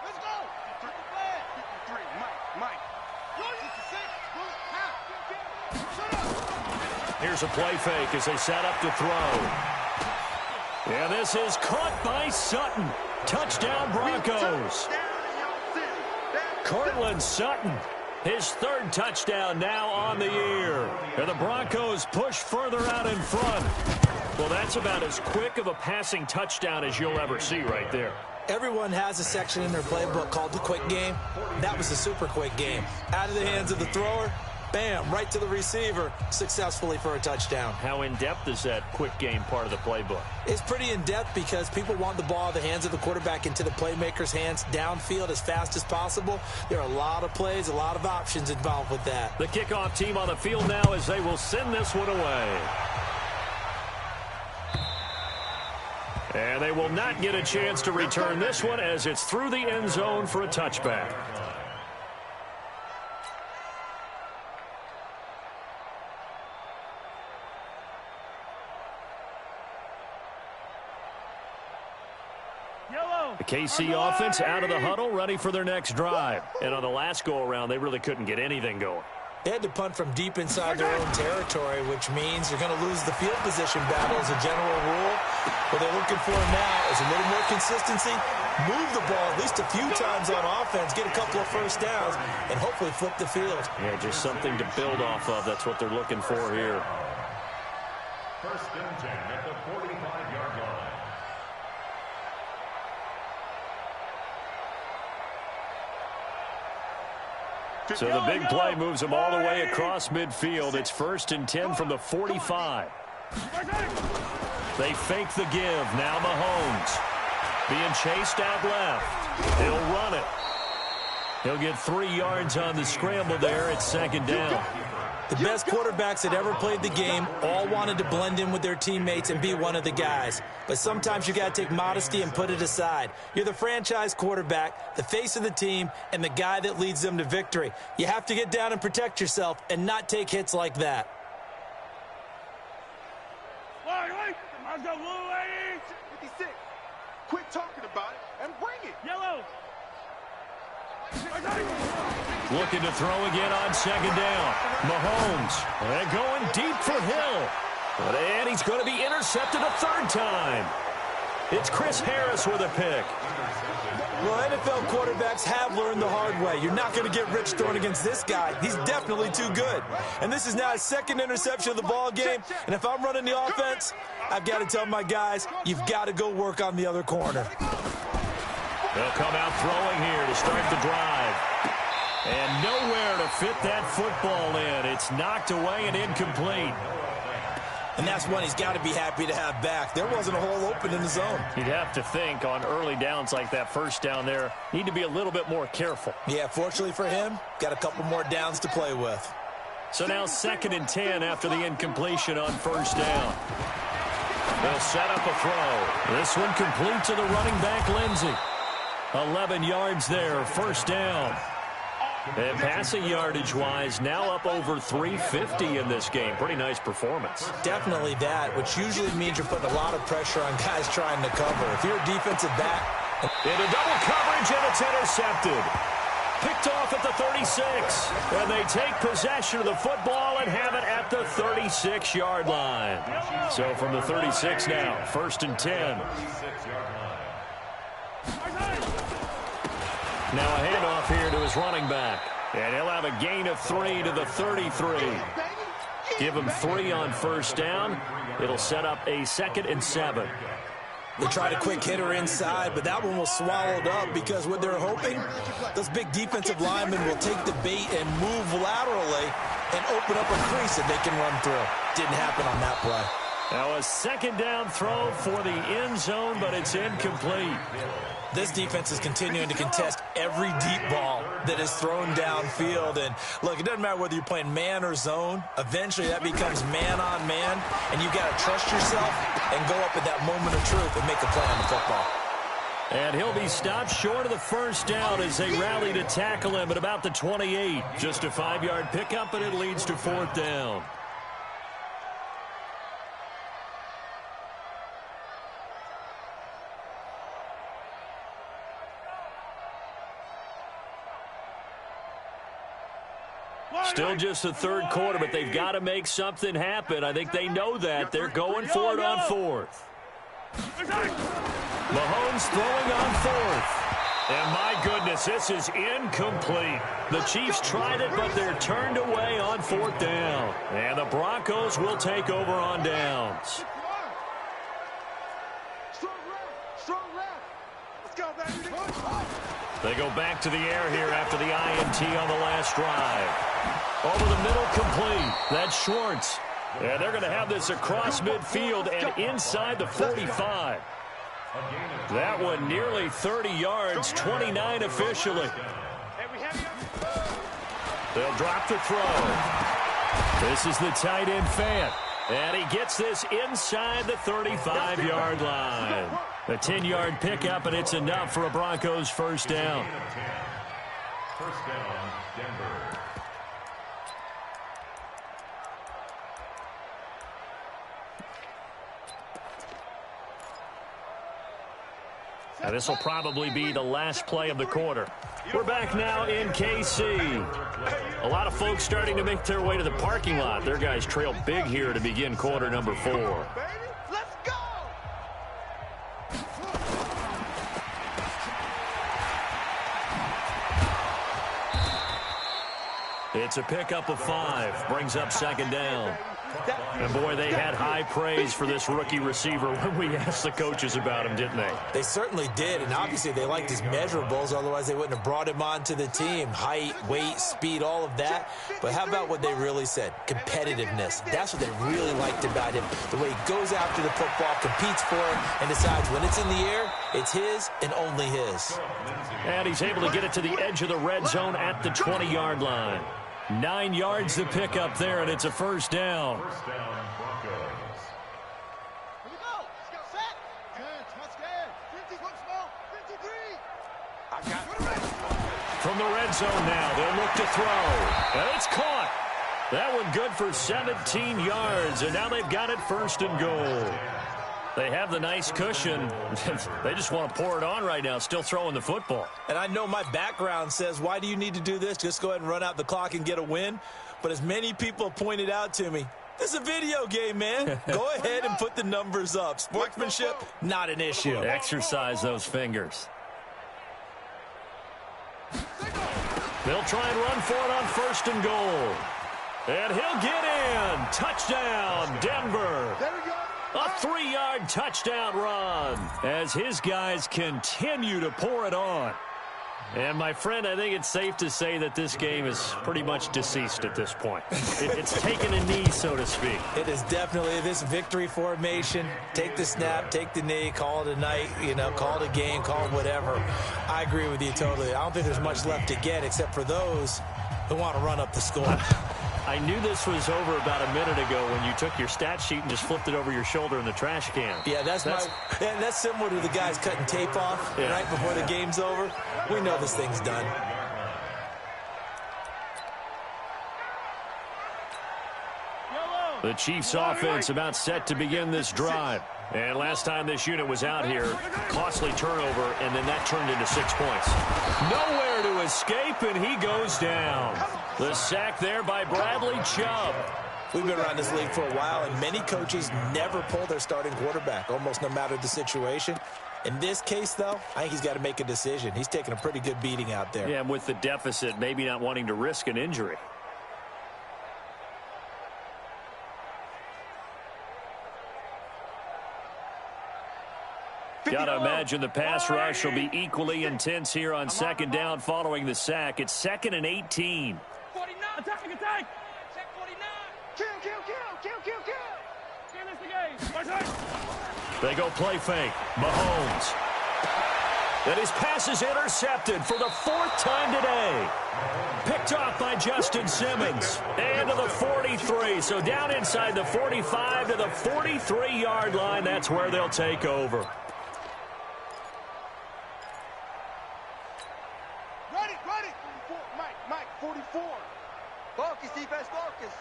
Let's go. 53. Mike. Here's a play fake as they set up to throw. And this is caught by Sutton. Touchdown Broncos. Cortland Sutton, his 3rd touchdown now on the year. And the Broncos push further out in front. Well, that's about as quick of a passing touchdown as you'll ever see right there. Everyone has a section in their playbook called the quick game. That was a super quick game. Out of the hands of the thrower, bam, right to the receiver, successfully for a touchdown. How in-depth is that quick game part of the playbook? It's pretty in-depth because people want the ball out of the hands of the quarterback into the playmaker's hands downfield as fast as possible. There are a lot of plays, a lot of options involved with that. The kickoff team on the field now as they will send this one away. And they will not get a chance to return this one as it's through the end zone for a touchback. The KC offense out of the huddle, ready for their next drive. And on the last go-around, they really couldn't get anything going. They had to punt from deep inside their own territory, which means you're going to lose the field position battle as a general rule. What they're looking for now is a little more consistency, move the ball at least a few times on offense, get a couple of 1st downs, and hopefully flip the field. Yeah, just something to build off of. That's what they're looking for here. 1st and 10 at the 45-yard line. So the big play moves them all the way across midfield. It's 1st and 10 from the 45. They fake the give. Now Mahomes being chased out left. He'll run it. He'll get 3 yards on the scramble there at second down. The best quarterbacks that ever played the game all wanted to blend in with their teammates and be one of the guys. But sometimes you got to take modesty and put it aside. You're the franchise quarterback, the face of the team, and the guy that leads them to victory. You have to get down and protect yourself and not take hits like that. Let's go, Blue Ladies! 56. Quit talking about it and bring it. Yellow! Looking to throw again on second down. Mahomes. And going deep for Hill. And he's going to be intercepted a third time. It's Chris Harris with a pick. Well, NFL quarterbacks have learned the hard way. You're not going to get rich throwing against this guy. He's definitely too good. And this is now his second interception of the ball game. And if I'm running the offense, I've got to tell my guys, you've got to go work on the other corner. They'll come out throwing here to start the drive. And nowhere to fit that football in. It's knocked away and incomplete. And that's one he's got to be happy to have back. There wasn't a hole open in the zone. You'd have to think on early downs like that first down there, need to be a little bit more careful. Yeah, fortunately for him, got a couple more downs to play with. So now 2nd and 10 after the incompletion on first down. They'll set up a throw. This one complete to the running back, Lindsey. 11 yards there, first down. And passing yardage-wise, now up over 350 in this game. Pretty nice performance. Definitely that, which usually means you're putting a lot of pressure on guys trying to cover. If you're a defensive back... Into double coverage, and it's intercepted. Picked off at the 36. And they take possession of the football and have it at the 36-yard line. So from the 36 now, 1st and 10. Now a handoff here to his running back. And he'll have a gain of 3 to the 33. Give him 3 on first down. It'll set up a 2nd and 7. They tried a quick hitter inside, but that one was swallowed up because what they're hoping, those big defensive linemen will take the bait and move laterally and open up a crease that they can run through. Didn't happen on that play. Now a 2nd down throw for the end zone, but it's incomplete. This defense is continuing to contest every deep ball that is thrown downfield. And, look, it doesn't matter whether you're playing man or zone. Eventually, that becomes man-on-man, and you've got to trust yourself and go up at that moment of truth and make a play on the football. And he'll be stopped short of the first down as they rally to tackle him at about the 28. Just a 5-yard pickup, and it leads to 4th down. Still just the 3rd quarter, but they've got to make something happen. I think they know that. They're going for it on 4th. Mahomes throwing on 4th. And my goodness, this is incomplete. The Chiefs tried it, but they're turned away on 4th down. And the Broncos will take over on downs. Strong left. Let's go, baby. They go back to the air here after the INT on the last drive. Over the middle, complete. That's Schwartz. And they're going to have this across midfield and inside the 45. That one nearly 30 yards, 29 officially. They'll drop the throw. This is the tight end Fant. And he gets this inside the 35-yard line. A 10-yard pickup, and it's enough for a Broncos first down. First down, Denver. Now, this will probably be the last play of the quarter. We're back now in KC. A lot of folks starting to make their way to the parking lot. Their guys trail big here to begin quarter number 4. Let's go! It's a pickup of 5. Brings up 2nd down. And, boy, they had high praise for this rookie receiver when we asked the coaches about him, didn't they? They certainly did, and obviously they liked his measurables. Otherwise, they wouldn't have brought him onto the team. Height, weight, speed, all of that. But how about what they really said? Competitiveness. That's what they really liked about him. The way he goes after the football, competes for it, and decides when it's in the air, it's his and only his. And he's able to get it to the edge of the red zone at the 20-yard line. 9 yards to pick up there, and it's a first down. First down, Broncos. Here we go. Let's go. Set. Good. Touch good. 50. Look small. 53. I got it. From the red zone now, they'll look to throw. And it's caught. That one good for 17 yards, and now they've got it first and goal. They have the nice cushion. They just want to pour it on right now, still throwing the football. And I know my background says, why do you need to do this? Just go ahead and run out the clock and get a win. But as many people have pointed out to me, this is a video game, man. Go ahead and put the numbers up. Sportsmanship, not an issue. Exercise those fingers. They'll try and run for it on first and goal. And he'll get in. Touchdown, Denver. There we go. A 3-yard touchdown run as his guys continue to pour it on. And, my friend, I think it's safe to say that this game is pretty much deceased at this point. It's taken a knee, so to speak. It is definitely this victory formation. Take the snap, take the knee, call it a night, call it a game, call it whatever. I agree with you totally. I don't think there's much left to get except for those who want to run up the score. I knew this was over about a minute ago when you took your stat sheet and just flipped it over your shoulder in the trash can. Yeah, that's similar to the guys cutting tape off right before the game's over. We know this thing's done. The Chiefs' offense about set to begin this drive. And last time this unit was out here, costly turnover, and then that turned into 6 points. Nowhere to escape, and he goes down. The sack there by Bradley Chubb. We've been around this league for a while, and many coaches never pull their starting quarterback, almost no matter the situation. In this case, though, I think he's got to make a decision. He's taking a pretty good beating out there. Yeah, and with the deficit, maybe not wanting to risk an injury. Got to imagine the pass rush will be equally intense here on second down following the sack. It's 2nd and 18. 49. Attack. Check 49. Kill. Finish the game. They go play fake. Mahomes. And his pass is intercepted for the 4th time today. Picked off by Justin Simmons. And to the 43. So down inside the 45 to the 43-yard line. That's where they'll take over. Ready. 44. Mike. 44. Focus, defense, focus.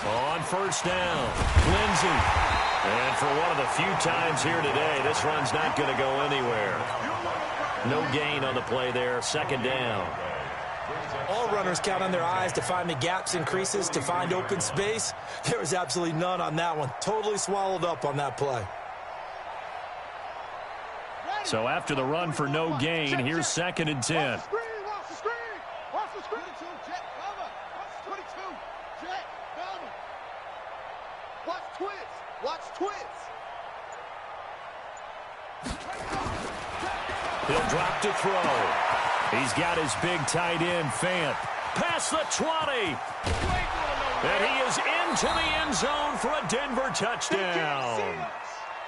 On first down, Lindsey. And for one of the few times here today, this run's not going to go anywhere. No gain on the play there, 2nd down. All runners count on their eyes to find the gaps and creases, to find open space. There was absolutely none on that one. Totally swallowed up on that play. So after the run for no gain, here's 2nd and 10. Watch the screen. 22, jet cover. Watch 22, jet cover. Watch twits. He'll drop to throw. He's got his big tight end, Fant. Past the 20. And he is into the end zone for a Denver touchdown.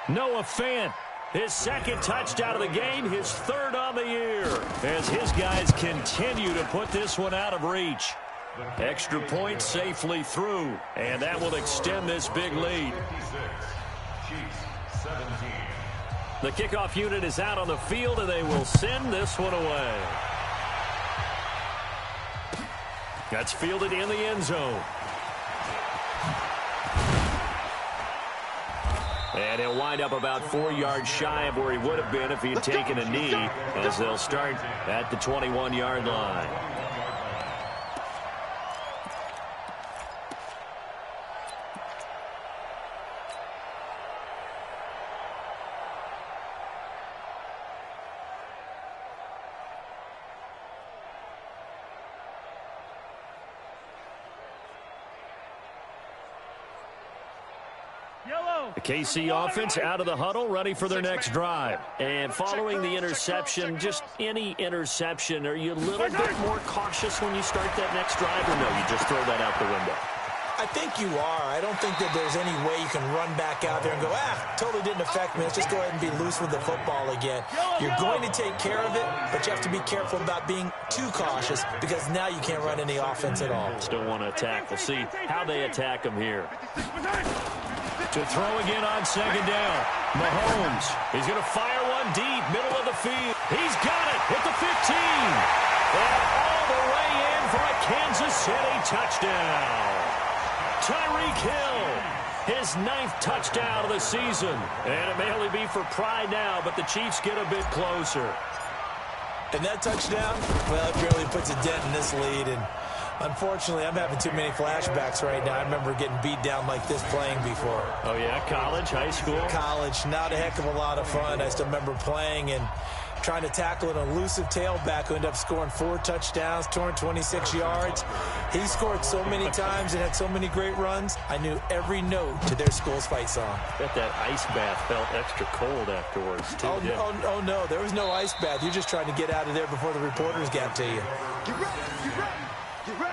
Noah Fant, his 2nd touchdown of the game, his 3rd on the year, as his guys continue to put this one out of reach. Extra point safely through, and that will extend this big lead. 56, Chiefs 17. The kickoff unit is out on the field, and they will send this one away. That's fielded in the end zone. And he'll wind up about 4 yards shy of where he would have been if he had taken a knee, as they'll start at the 21-yard line. The KC offense out of the huddle, ready for their next drive. And following the interception, just any interception, are you a little bit more cautious when you start that next drive, or no, you just throw that out the window? I think you are. I don't think that there's any way you can run back out there and go, totally didn't affect me. Let's just go ahead and be loose with the football again. You're going to take care of it, but you have to be careful about being too cautious because now you can't run any offense at all. Still want to attack. We'll see how they attack them here. To throw again on second down. Mahomes, he's going to fire one deep, middle of the field. He's got it at the 15. And all the way in for a Kansas City touchdown. Tyreek Hill, his 9th touchdown of the season. And it may only be for pride now, but the Chiefs get a bit closer. And that touchdown, well, it barely puts a dent in this lead. And unfortunately, I'm having too many flashbacks right now. I remember getting beat down like this playing before. Oh, yeah? College, high school? College. Not a heck of a lot of fun. I still remember playing and trying to tackle an elusive tailback who ended up scoring 4 touchdowns, 226 yards. He scored so many times and had so many great runs. I knew every note to their school's fight song. Bet that ice bath felt extra cold afterwards, too. Oh, no. There was no ice bath. You're just trying to get out of there before the reporters got to you. Get ready, get ready, get ready.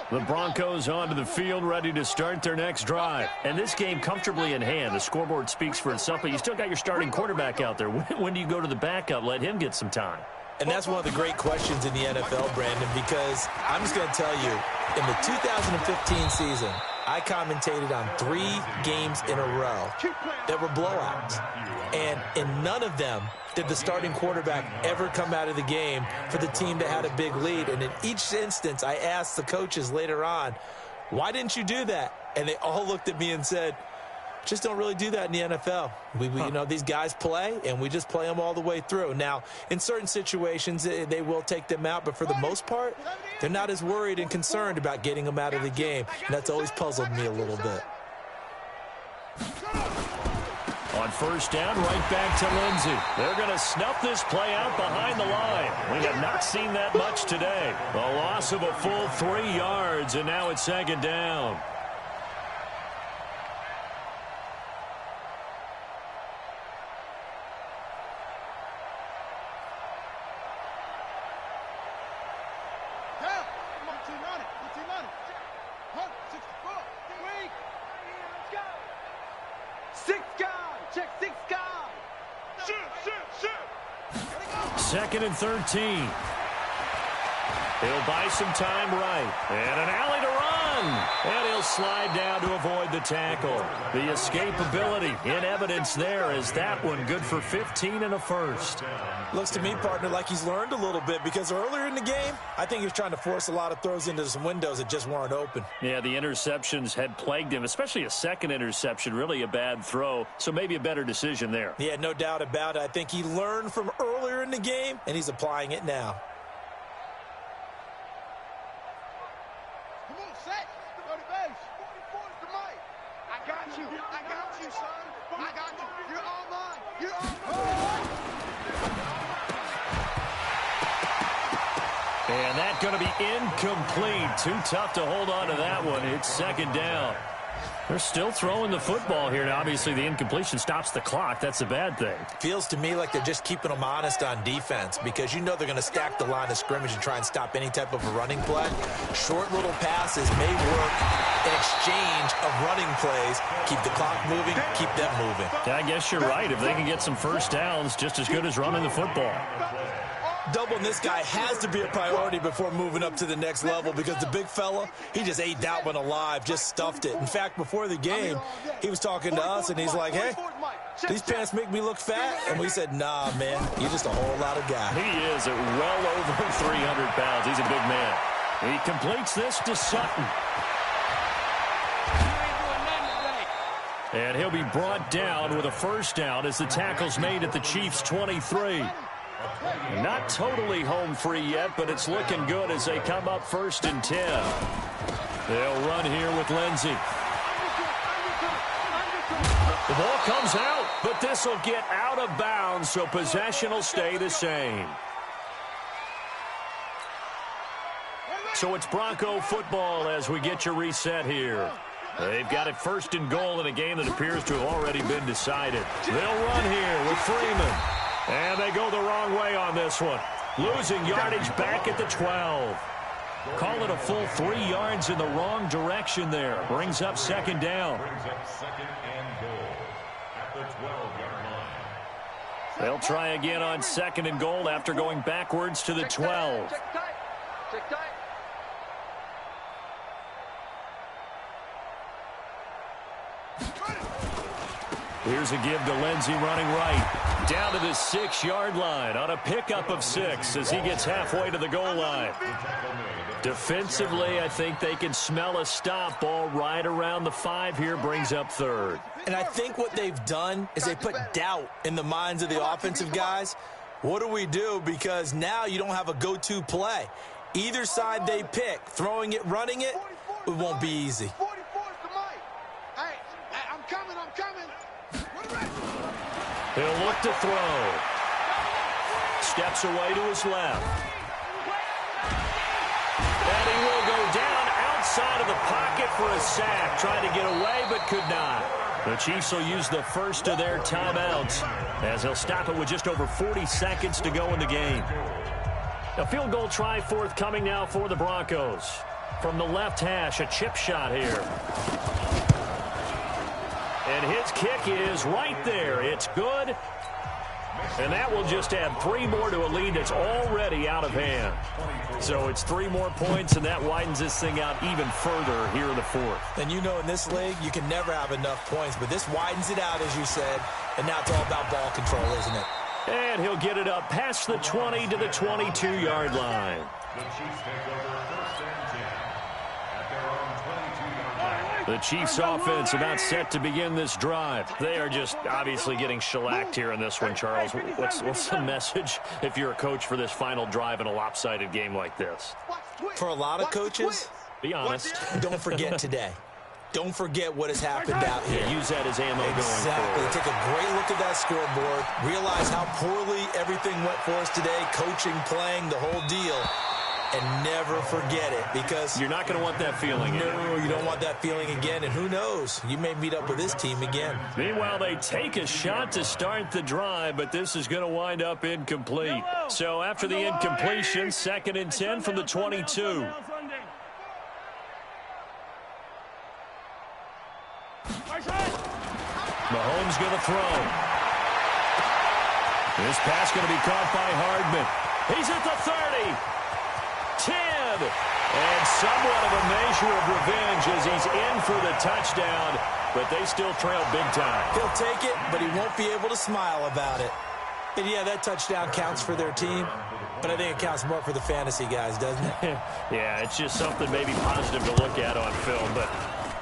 The Broncos onto the field, ready to start their next drive. And this game comfortably in hand. The scoreboard speaks for itself, but you still got your starting quarterback out there. When do you go to the backup, let him get some time? And that's one of the great questions in the NFL, Brandon, because I'm just going to tell you, in the 2015 season, I commentated on 3 games in a row that were blowouts. And in none of them did the starting quarterback ever come out of the game for the team that had a big lead. And in each instance, I asked the coaches later on, why didn't you do that? And they all looked at me and said, just don't really do that in the NFL. You know, these guys play, and we just play them all the way through. Now, in certain situations, they will take them out, but for the most part, they're not as worried and concerned about getting them out of the game. And that's always puzzled me a little bit. On first down, right back to Lindsey. They're going to snuff this play out behind the line. We have not seen that much today. A loss of a full 3 yards, and now it's second down. Second and 13. He'll buy some time right. And an alley to run. And he'll slide down to avoid the tackle. The escapability in evidence there is that one good for 15 and a first. Looks to me, partner, like he's learned a little bit because earlier in the game, I think he was trying to force a lot of throws into some windows that just weren't open. Yeah, the interceptions had plagued him, especially a second interception, really a bad throw. So maybe a better decision there. Yeah, no doubt about it. I think he learned from earlier in the game, and he's applying it now. Come on, set. Go to base. 44's the mic. I got you. I got you, son. I got you. You're all mine. You're all mine. And that's going to be incomplete. Too tough to hold on to that one. It's second down. They're still throwing the football here. Now, obviously, the incompletion stops the clock. That's a bad thing. Feels to me like they're just keeping them honest on defense because you know they're going to stack the line of scrimmage and try and stop any type of a running play. Short little passes may work in exchange of running plays. Keep the clock moving, keep them moving. Yeah, I guess you're right. If they can get some first downs, just as good as running the football. Doubling this guy has to be a priority before moving up to the next level because the big fella, he just ate that one alive, just stuffed it. In fact, before the game, he was talking to us, and he's like, hey, these pants make me look fat? And we said, nah, man, you're just a whole lot of guy. He is at well over 300 pounds. He's a big man. He completes this to Sutton. And he'll be brought down with a first down as the tackle's made at the Chiefs' 23. Not totally home free yet, but it's looking good as they come up first and 10. They'll run here with Lindsey. The ball comes out, but this will get out of bounds, so possession will stay the same. So it's Bronco football as we get your reset here. They've got it 1st and goal in a game that appears to have already been decided. They'll run here with Freeman. And they go the wrong way on this one. Losing yardage back at the 12. Call it a full 3 yards in the wrong direction there. Brings up 2nd down. Brings up 2nd and goal at the 12-yard line. They'll try again on 2nd and goal after going backwards to the 12. Check tight. Check tight. Here's a give to Lindsey running right. Down to the 6-yard line on a pickup of 6 as he gets halfway to the goal line. Defensively, I think they can smell a stop. Ball right around the 5 here, brings up 3rd. And I think what they've done is they put doubt in the minds of the offensive guys. What do we do? Because now you don't have a go-to play. Either side they pick, throwing it, running it, it won't be easy. 44's the mic. Hey, I'm coming. He'll look to throw. Steps away to his left. And he will go down outside of the pocket for a sack. Tried to get away, but could not. The Chiefs will use the first of their timeouts as they'll stop it with just over 40 seconds to go in the game. A field goal try forthcoming now for the Broncos. From the left hash, a chip shot here. And his kick is right there. It's good. And that will just add 3 more to a lead that's already out of hand. So it's 3 more points, and that widens this thing out even further here in the 4th. And you know in this league, you can never have enough points, but this widens it out, as you said. And now it's all about ball control, isn't it? And he'll get it up past the 20 to the 22-yard line. The Chiefs take over 1st and 10 at their own 22-yard line. The Chiefs offense about set to begin this drive. They are just obviously getting shellacked here in this one, Charles. What's the message if you're a coach for this final drive in a lopsided game like this? For a lot of coaches, be honest. Don't forget today. Don't forget what has happened out here. Yeah, use that as ammo going Exactly. forward. Take a great look at that scoreboard. Realize how poorly everything went for us today. Coaching, playing, the whole deal. And never forget it, because you're not going to want that feeling again. No, you don't want that feeling again. And who knows? You may meet up with this team again. Meanwhile, they take a shot to start the drive, but this is going to wind up incomplete. So after the incompletion, 2nd and 10 from the 22. Mahomes going to throw. This pass going to be caught by Hardman. He's at the 30. 10. And somewhat of a measure of revenge as he's in for the touchdown, but they still trail big time. He'll take it, but he won't be able to smile about it. And yeah, that touchdown counts for their team, but I think it counts more for the fantasy guys, doesn't it? Yeah, it's just something maybe positive to look at on film, but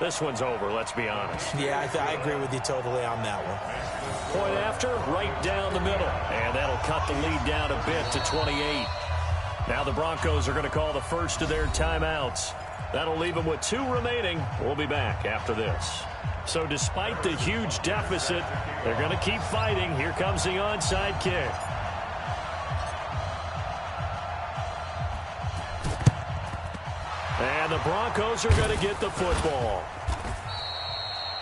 this one's over, let's be honest. Yeah, I agree with you totally on that one. Point after, right down the middle, and that'll cut the lead down a bit to 28. Now the Broncos are going to call the first of their timeouts. That'll leave them with 2 remaining. We'll be back after this. So despite the huge deficit, they're going to keep fighting. Here comes the onside kick. And the Broncos are going to get the football.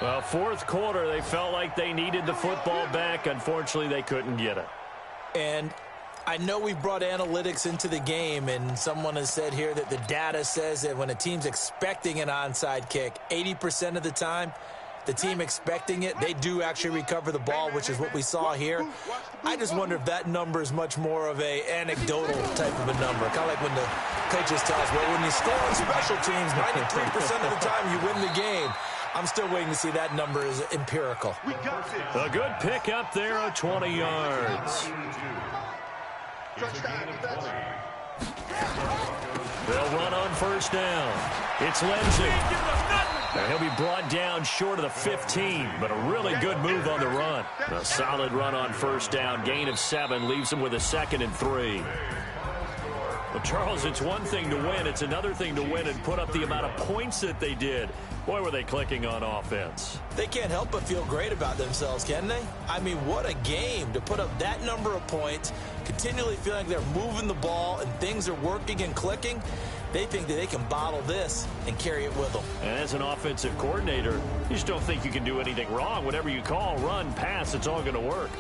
Well, 4th quarter, they felt like they needed the football back. Unfortunately, they couldn't get it. And I know we've brought analytics into the game, and someone has said here that the data says that when a team's expecting an onside kick, 80% of the time, the team expecting it, they do actually recover the ball, which is what we saw here. I just wonder if that number is much more of a anecdotal type of a number. Kind of like when the coaches tell us, well, when you score on special teams, 93% of the time you win the game. I'm still waiting to see that number is empirical. A good pick up there of 20 yards. They'll run on 1st down. It's Lindsey. And he'll be brought down short of the 15, but a really good move on the run. A solid run on 1st down. Gain of 7 leaves him with a 2nd and 3. Well, Charles, it's one thing to win. It's another thing to win and put up the amount of points that they did. Boy, were they clicking on offense. They can't help but feel great about themselves, can they? I mean, what a game to put up that number of points, continually feeling like they're moving the ball and things are working and clicking. They think that they can bottle this and carry it with them. And as an offensive coordinator, you just don't think you can do anything wrong. Whatever you call, run, pass, it's all going to work.